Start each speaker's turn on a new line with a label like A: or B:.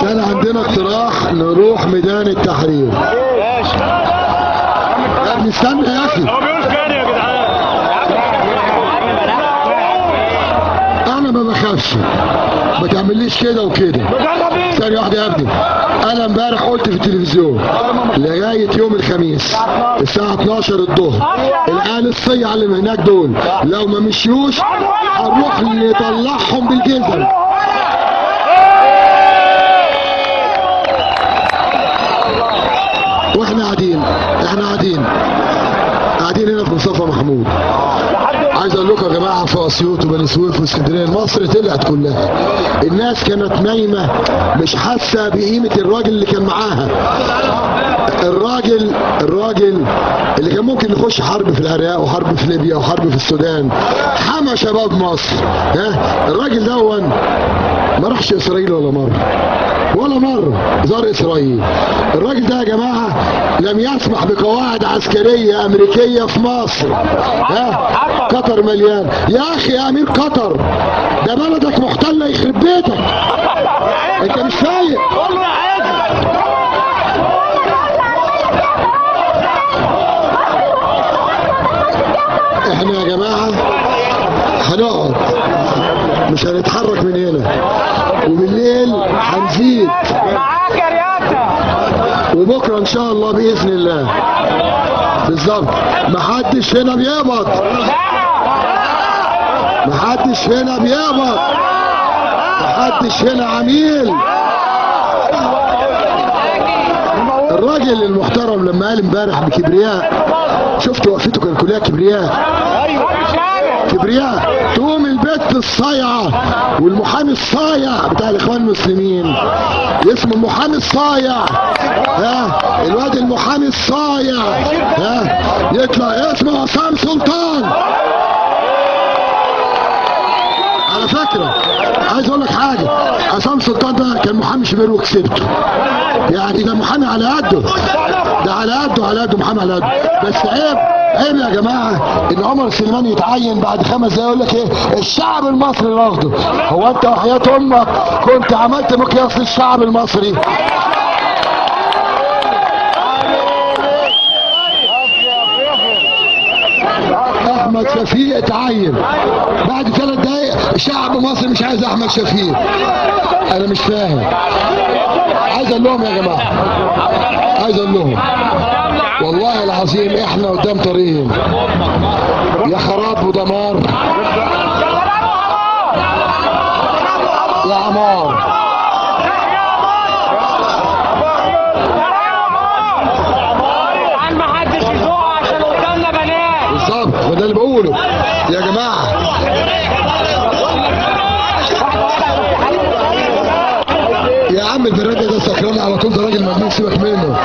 A: كان عندنا اقتراح نروح ميدان التحرير. استنى يا اخي،
B: هو بيقول كده يا جدعان.
A: انا ما بخافش، ما تعمليش كده وكده. ثانية واحدة يا ابني، انا امبارح قلت في التلفزيون لغاية يوم الخميس الساعة 12 الظهر العيال الصيع اللي هناك دول لو ما مشيوش هنروح نطلعهم بالجزم. واحنا قاعدين هنا في مصطفى محمود. عايز اقول لكم يا جماعه، في اسيوط وبني سويف واسكندريه مصر طلعت كلها، الناس كانت نايمه مش حاسه بقيمه الراجل اللي كان معاها. الراجل اللي كان ممكن يخش حرب في العراق وحرب في ليبيا وحرب في السودان، حمى شباب مصر. الراجل ده ما راحش اسرائيل ولا مرة زار اسرائيل. الراجل ده يا جماعة لم يسمح بقواعد عسكرية امريكية في مصر. قطر مليان يا اخي، يا امير قطر ده بلدك محتلة يخرب بيتك، انت مش فايق. احنا يا جماعة هنقعد مش هنتحرك من هنا، وبالليل هنزيد، وبكره ان شاء الله باذن الله بالظبط. محدش هنا بيقبض، محدش هنا عميل. الراجل المحترم لما قال امبارح بكبرياء، شفت وقفته كان كلها كبرياء. تقوم البت الصايعه والمحامي الصايع بتاع الاخوان المسلمين، اسمه المحامي الصايع، الواد المحامي الصايع، يطلع اسمه عصام سلطان. على فكره عايز اقول لك حاجه، عصام سلطان ده كان محامي شبير وكسبته، يعني ده محامي على قده، ده على قده محامي على قده. بس عيب يا جماعه ان عمر سليمان يتعين بعد 5 دقايق يقول لك ايه الشعب المصري رافضه. هو انت وحياة امك كنت عملت مقياس للشعب المصري؟ احمد شفيق اتعين بعد 3 دقايق، الشعب المصري مش عايز احمد شفيق. انا مش فاهم. عايز اقول لهم يا جماعه، والله العظيم احنا قدام طريقين، يا خراب ودمار يا عمار.
B: ما حدش يسوق عشان قدامنا بنات.
A: بالظبط، وده اللي بقوله يا جماعه. يا عم البرادة ده سكران على طول، ده راجل مجنون، سيبك منه.